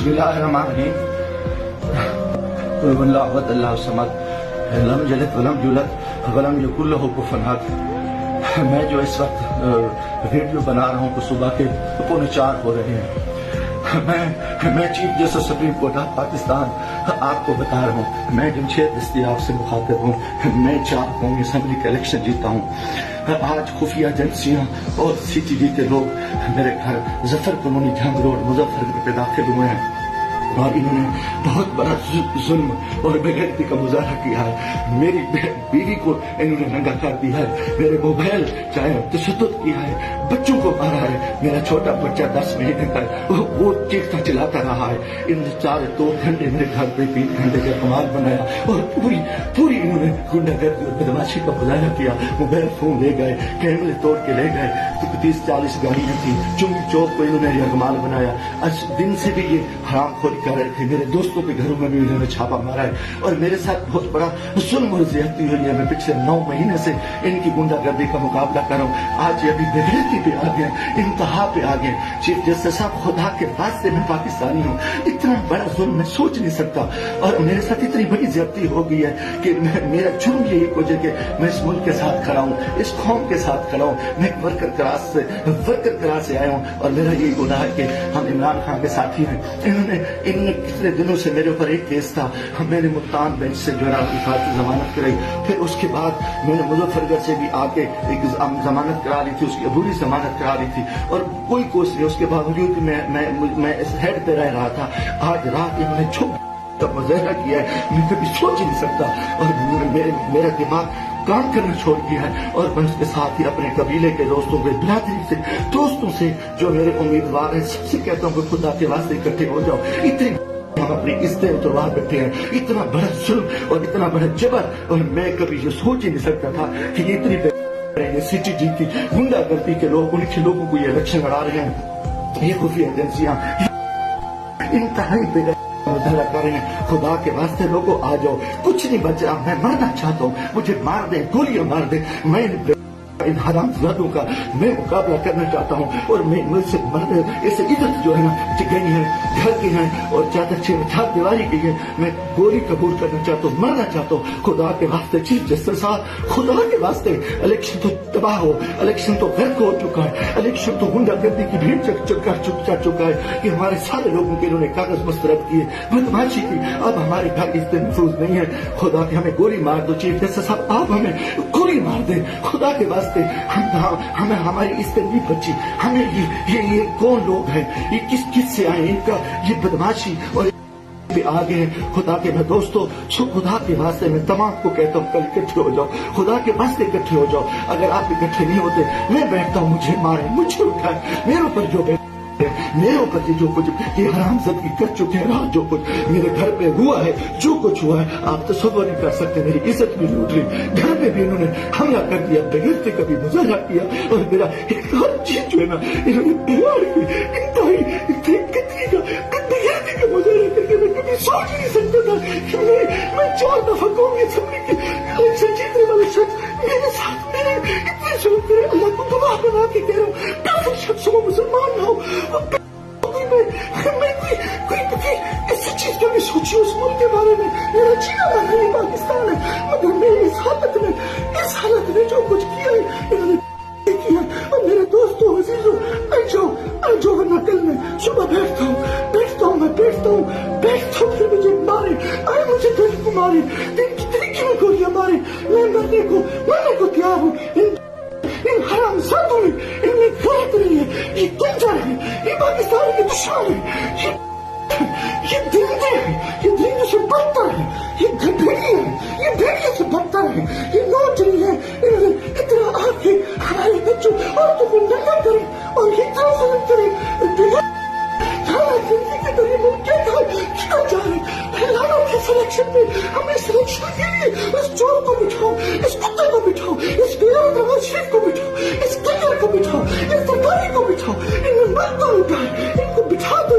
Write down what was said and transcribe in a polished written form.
बिस्मिल्लाहिर्रहमानिर्रहीम। कुल हुवल्लाहु अहद अल्लाहु समद लम यलिद वलम यूलद वलम यकुल लहू कुफुवन अहद। मैं जो इस वक्त वीडियो बना रहा हूँ तो सुबह के 4:15 हो रहे हैं। मैं chief justice supreme court of Pakistan आपको बता रहा हूँ, मैं जमशेद दस्तयाब से मुखातिब हूँ। मैं 4 कौमी असम्बली का इलेक्शन जीता हूँ। आज खुफिया एजेंसियाँ और CCTV के लोग मेरे घर जफर कॉलोनी जंग रोड मुजफ्फरनगर पे दाखिल हुए हैं और इन्होंने बहुत बड़ा जुल्म और बेगैरती का मुजाहरा किया है। मेरी बीवी को इन्होंने नंगा कर दिया है, मेरे मोबाइल चाहे तशद्दुद किया है, बच्चों को मारा है। मेरा छोटा बच्चा 10 महीने का वो चीखता चिल्लाता रहा है। इन 2 घंटे मेरे घर पे 3 घंटे का कमाल बनाया और पूरी इन्होंने गुंडागर्दी और बदमाशी का मुजाहरा किया। मोबाइल फोन ले गए, कैमरे तोड़ के ले गए, 30-40 गाड़ियां थी। चुंगी चौक को इन्होंने यकमाल बनाया। आज दिन से भी ये हरामखोरी कर रहे थे। मेरे दोस्तों के घरों में भी इन्होंने छापा मारा है और मेरे साथ बहुत बड़ा जुल्म और ज्यादती हुई है। मैं पिछले 9 महीने से इनकी गुंडागर्दी का मुकाबला कर रहा हूँ। आज ये अभी बेगैरती पे आ गए, इंतहा पे आ गए। चीफ जस्टिस साहब, खुदा के वास्ते मैं पाकिस्तानी हूँ, इतना बड़ा जुल्म मैं सोच नहीं सकता और मेरे साथ इतनी बड़ी ज्यादती हो गई है कि मेरा जुर्म यही वजह कि मैं इस मुल्क के साथ खड़ा हूँ, इस कौम के साथ खड़ा हूँ। मैं एक वर्कर क्लास से आया हूँ और मेरा यही गुनाह है कि हम इमरान खान के साथी हैं। इन्होंने कितने दिनों से मेरे ऊपर एक केस था, मैंने मुल्तान बेंच से जो है हिफाजती जमानत कराई। फिर उसके बाद मैंने मुजफ्फरनगर से भी आके एक जमानत करा ली थी, उसकी अधूरी जमानत करा ली थी और कोई कोशिश नहीं। उसके बावजूद मैं इस हेड पे रह रहा था। आज रात इन्होंने छुप का मुजाहरा किया है, मैं कभी सोच ही नहीं सकता और मेरा दिमाग काम करना छोड़ दिया है। और मैं उसके साथ ही अपने कबीले के दोस्तों के बिरादरी से दोस्तों से जो मेरे उम्मीदवार हैं सबसे कहता हूँ कि खुदा के वास्ते इकट्ठे हो जाओ। इतनी हम अपनी इज्जतें उतरवा बैठे हैं, इतना बड़ा जुल्म और इतना बड़ा जबर, और मैं कभी ये सोच ही नहीं सकता था कि ये इतनी CCTV की गुंडागर्दी के लोग उनके लोगों को ये इलेक्शन लड़ा रहे हैं। ये खुफिया एजेंसियां इंतहाई मुजाहरा कर रहे हैं। खुदा के वास्ते लोगों आ जाओ, कुछ नहीं बचा, मैं मरना चाहता हूँ, मुझे मार दे, गोलियां मार दे। मैं इन हरामजादों का मैं मुकाबला करना चाहता हूँ और मैं मुझसे मरने ऐसे इज्जत जो है ना गई है, घर की है और 4 दीवारी की है। मैं गोली कबूल करना चाहता हूँ, मरना चाहता हूँ। खुदा के वास्ते चीफ जस्टिस साहब, खुदा के वास्ते इलेक्शन तो तबाह हो, इलेक्शन तो गर्क हो चुका है, इलेक्शन तो गुंडागर्दी की भीड़ चढ़ चुका है कि हमारे सारे लोगों के इन्होंने कागज मुस्तरद किए, बदमाशी की। अब हमारे घर इज्जत महफूज नहीं है। खुदा के हमें गोली मार दो चीफ जस्टिस साहब, आप हमें गोली मार दे खुदा के वास्ते। हमें हमारी इज्जत नहीं बची। हमें ये कौन लोग हैं, ये किस से आए, इनका ये बदमाशी और आ गए हैं। खुदा के मैं दोस्तों, खुदा के वास्ते मैं तमाम को कहता हूँ कल इकट्ठे हो जाओ, खुदा के वास्ते इकट्ठे हो जाओ। अगर आप इकट्ठे नहीं होते मैं बैठता हूँ, मुझे मारे, मुझे उठाए, मेरे ऊपर जो मेरे ऊपर जो कुछ ये हरामजादगी कर चुके हैं, जो कुछ मेरे घर पे हुआ है, जो कुछ हुआ है आप तसव्वुर नहीं कर सकते। मेरी इज्जत भी लूट ली, घर पे भी इन्होंने हमला कर दिया, बेगैरती का भी मुजाहरा किया और मेरा हर चीज जो है ना इन्होंने बिगाड़ दी। बेगैरती का मुजाहरा करके मैं कभी सोच नहीं सकता था कि मैं 4 दफा कौमी असेंबली के इलेक्शन जीतने वाले शख्स मेरे साथ मेरे इतने जुल्म करे। अल्लाह को गवाह बना के कह रहा हूँ, काफिर शख्स हो, मुसलमान ना हो, मैं कोई ऐसी चीज कभी सोची उस मुल्क के बारे में। मेरा जीना नहीं पाकिस्तान है, मगर मेरी इस हालत में जो कुछ किया है इन्होंने किया। और मेरे दोस्तों अजीजों, आ जाओ वरना कल मैं सुबह बैठता हूँ फिर मुझे मारे, मुझे दिल को मारे, दिन की तरीके में गोलियां मारे। मैं मरने को तैयार हूँ। इन हरामजादों में इनमें गलत नहीं है, ये गुंजा है, ये पाकिस्तान के दुश्मन है, ये दरिंदे हैं, ये दरिंदे से बदतर है, ये भेड़िए हैं, ये भेड़िए से बदतर है, ये नौजवान है। इन्होंने इतना आके हमारे बच्चों औरतों को नंगा करे और इतना जुल्म करे। सिलेक्शन में हमें सिलेक्शन के लिए इस चोर को बिठाओ, इस कुत्ते को बिठाओ, इस नवाज शरीफ को बिठाओ, इस कन्या को बिठाओ, इस सरकारी को बिठाओ, इन्हें मत तो उठाए, इनको बिठा दो।